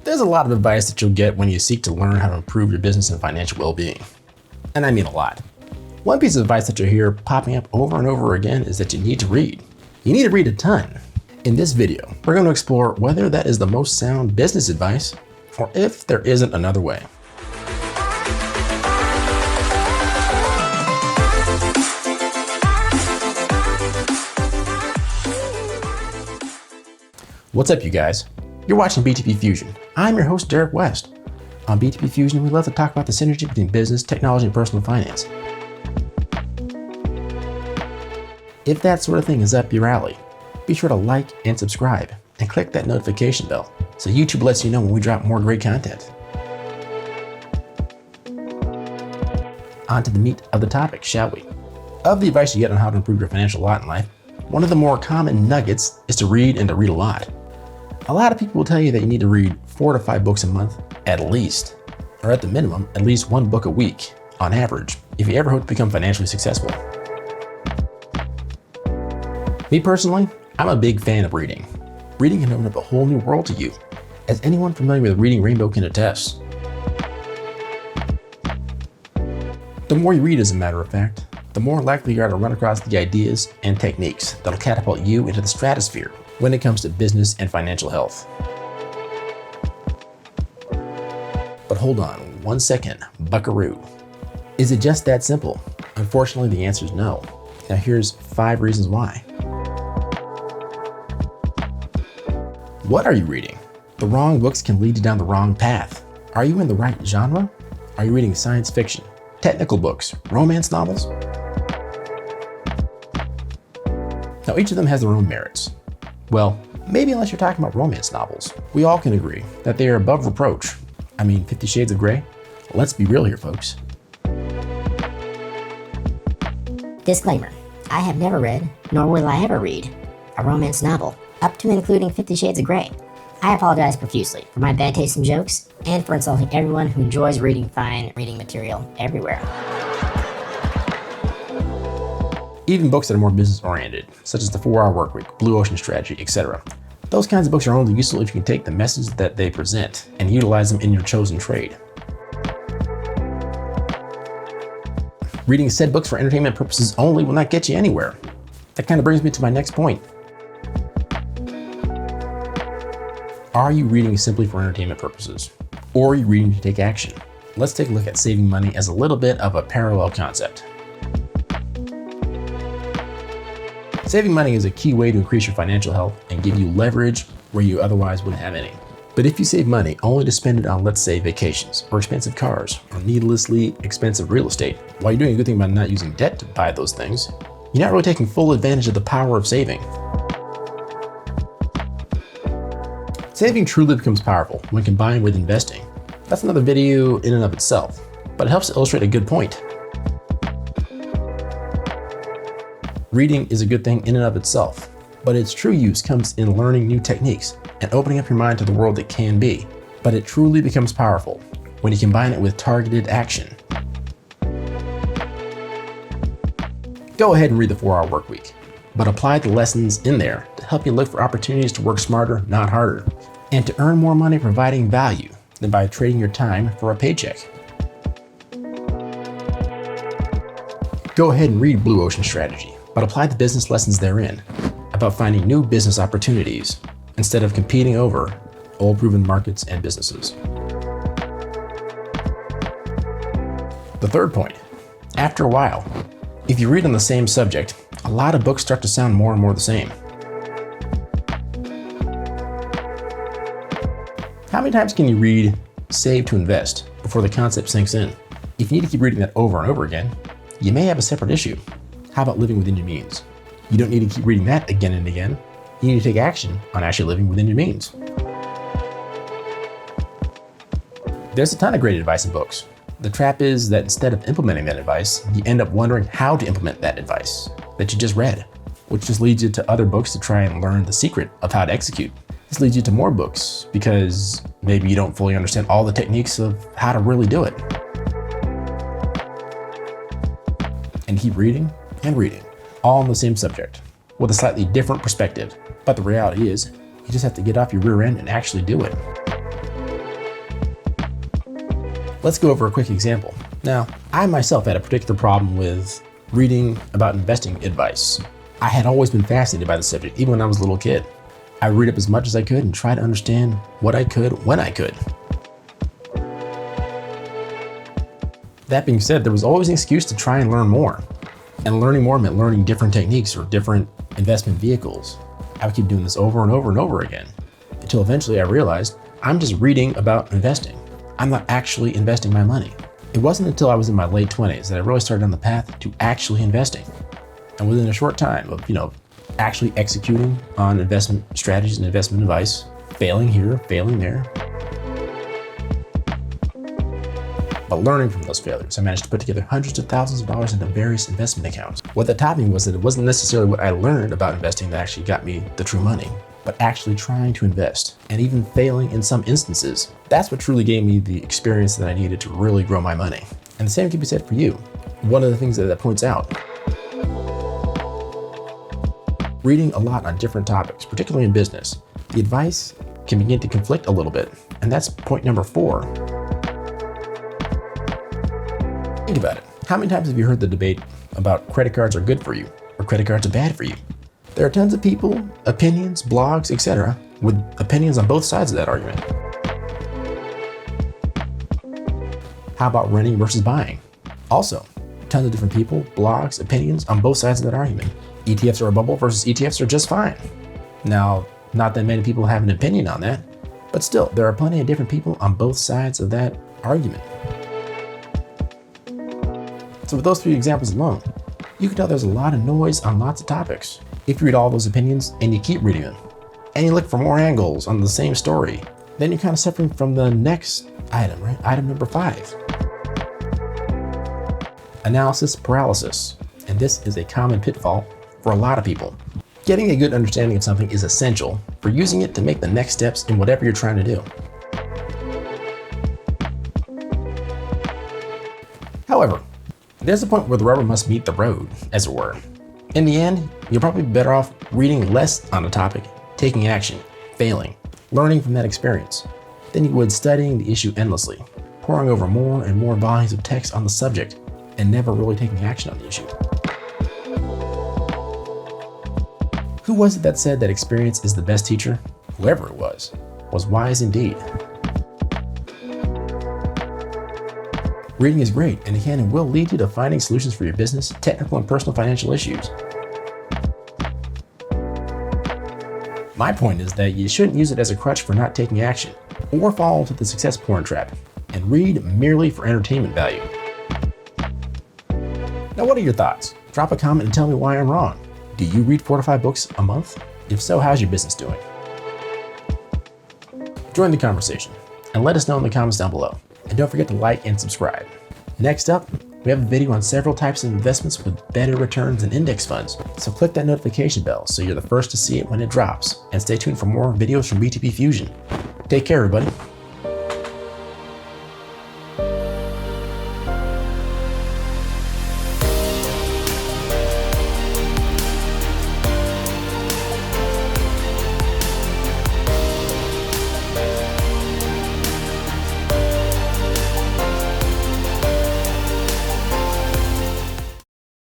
There's a lot of advice that you'll get when you seek to learn how to improve your business and financial well-being. And I mean a lot. One piece of advice that you'll hear popping up over and over again is that you need to read. You need to read a ton. In this video, we're going to explore whether that is the most sound business advice or if there isn't another way. What's up, you guys? You're watching BTP Fusion. I'm your host, Derek West. On BTP Fusion, we love to talk about the synergy between business, technology, and personal finance. If that sort of thing is up your alley, be sure to like and subscribe and click that notification bell so YouTube lets you know when we drop more great content. On to the meat of the topic, shall we? Of the advice you get on how to improve your financial lot in life, one of the more common nuggets is to read and to read a lot. A lot of people will tell you that you need to read 4 to 5 books a month at least, or at the minimum, at least 1 book a week on average, if you ever hope to become financially successful. Me personally, I'm a big fan of reading. Reading can open up a whole new world to you, as anyone familiar with reading Rainbow can attest. The more you read, as a matter of fact, the more likely you are to run across the ideas and techniques that'll catapult you into the stratosphere when it comes to business and financial health. But hold on 1 second, buckaroo. Is it just that simple? Unfortunately, the answer is no. Now here's 5 reasons why. What are you reading? The wrong books can lead you down the wrong path. Are you in the right genre? Are you reading science fiction, technical books, romance novels? Now each of them has their own merits. Well, maybe unless you're talking about romance novels. We all can agree that they are above reproach. I mean, 50 Shades of Grey? Let's be real here, folks. Disclaimer, I have never read, nor will I ever read, a romance novel, up to and including 50 Shades of Grey. I apologize profusely for my bad taste in jokes, and for insulting everyone who enjoys reading fine reading material everywhere. Even books that are more business-oriented, such as the 4-Hour Workweek, Blue Ocean Strategy, etc. Those kinds of books are only useful if you can take the message that they present and utilize them in your chosen trade. Reading said books for entertainment purposes only will not get you anywhere. That kind of brings me to my next point. Are you reading simply for entertainment purposes? Or are you reading to take action? Let's take a look at saving money as a little bit of a parallel concept. Saving money is a key way to increase your financial health and give you leverage where you otherwise wouldn't have any. But if you save money only to spend it on, let's say, vacations or expensive cars or needlessly expensive real estate, while you're doing a good thing by not using debt to buy those things, you're not really taking full advantage of the power of saving. Saving truly becomes powerful when combined with investing. That's another video in and of itself, but it helps to illustrate a good point. Reading is a good thing in and of itself, but its true use comes in learning new techniques and opening up your mind to the world that can be. But it truly becomes powerful when you combine it with targeted action. Go ahead and read the 4-Hour Workweek, but apply the lessons in there to help you look for opportunities to work smarter, not harder, and to earn more money providing value than by trading your time for a paycheck. Go ahead and read Blue Ocean Strategy, but apply the business lessons therein about finding new business opportunities instead of competing over old proven markets and businesses. The third point, after a while, if you read on the same subject, a lot of books start to sound more and more the same. How many times can you read Save to Invest before the concept sinks in? If you need to keep reading that over and over again, you may have a separate issue. How about living within your means? You don't need to keep reading that again and again. You need to take action on actually living within your means. There's a ton of great advice in books. The trap is that instead of implementing that advice, you end up wondering how to implement that advice that you just read, which just leads you to other books to try and learn the secret of how to execute. This leads you to more books because maybe you don't fully understand all the techniques of how to really do it. And keep reading and reading, all on the same subject, with a slightly different perspective. But the reality is, you just have to get off your rear end and actually do it. Let's go over a quick example. Now, I myself had a particular problem with reading about investing advice. I had always been fascinated by the subject, even when I was a little kid. I read up as much as I could and try to understand what I could when I could. That being said, there was always an excuse to try and learn more. And learning more meant learning different techniques or different investment vehicles. I would keep doing this over and over and over again, until eventually I realized I'm just reading about investing. I'm not actually investing my money. It wasn't until I was in my late 20s that I really started on the path to actually investing. And within a short time of, actually executing on investment strategies and investment advice, failing here, failing there, but learning from those failures, I managed to put together hundreds of thousands of dollars into various investment accounts. What that taught me was that it wasn't necessarily what I learned about investing that actually got me the true money, but actually trying to invest and even failing in some instances. That's what truly gave me the experience that I needed to really grow my money. And the same can be said for you. One of the things that points out, reading a lot on different topics, particularly in business, the advice can begin to conflict a little bit. And that's point number 4. Think about it. How many times have you heard the debate about credit cards are good for you or credit cards are bad for you? There are tons of people, opinions, blogs, etc., with opinions on both sides of that argument. How about renting versus buying? Also, tons of different people, blogs, opinions on both sides of that argument. ETFs are a bubble versus ETFs are just fine. Now, not that many people have an opinion on that, but still, there are plenty of different people on both sides of that argument. So with those 3 examples alone, you can tell there's a lot of noise on lots of topics. If you read all those opinions and you keep reading them, and you look for more angles on the same story, then you're kind of suffering from the next item, right? Item number 5. Analysis paralysis. And this is a common pitfall for a lot of people. Getting a good understanding of something is essential for using it to make the next steps in whatever you're trying to do. However, there's a point where the rubber must meet the road, as it were. In the end, you're probably better off reading less on a topic, taking action, failing, learning from that experience, than you would studying the issue endlessly, poring over more and more volumes of text on the subject, and never really taking action on the issue. Who was it that said that experience is the best teacher? Whoever it was wise indeed. Reading is great, and it can and will lead you to finding solutions for your business, technical and personal financial issues. My point is that you shouldn't use it as a crutch for not taking action, or fall into the success porn trap, and read merely for entertainment value. Now, what are your thoughts? Drop a comment and tell me why I'm wrong. Do you read 4 to 5 books a month? If so, how's your business doing? Join the conversation, and let us know in the comments down below. And don't forget to like and subscribe. Next up, we have a video on several types of investments with better returns than index funds. So click that notification bell so you're the first to see it when it drops. And stay tuned for more videos from BTP Fusion. Take care, everybody.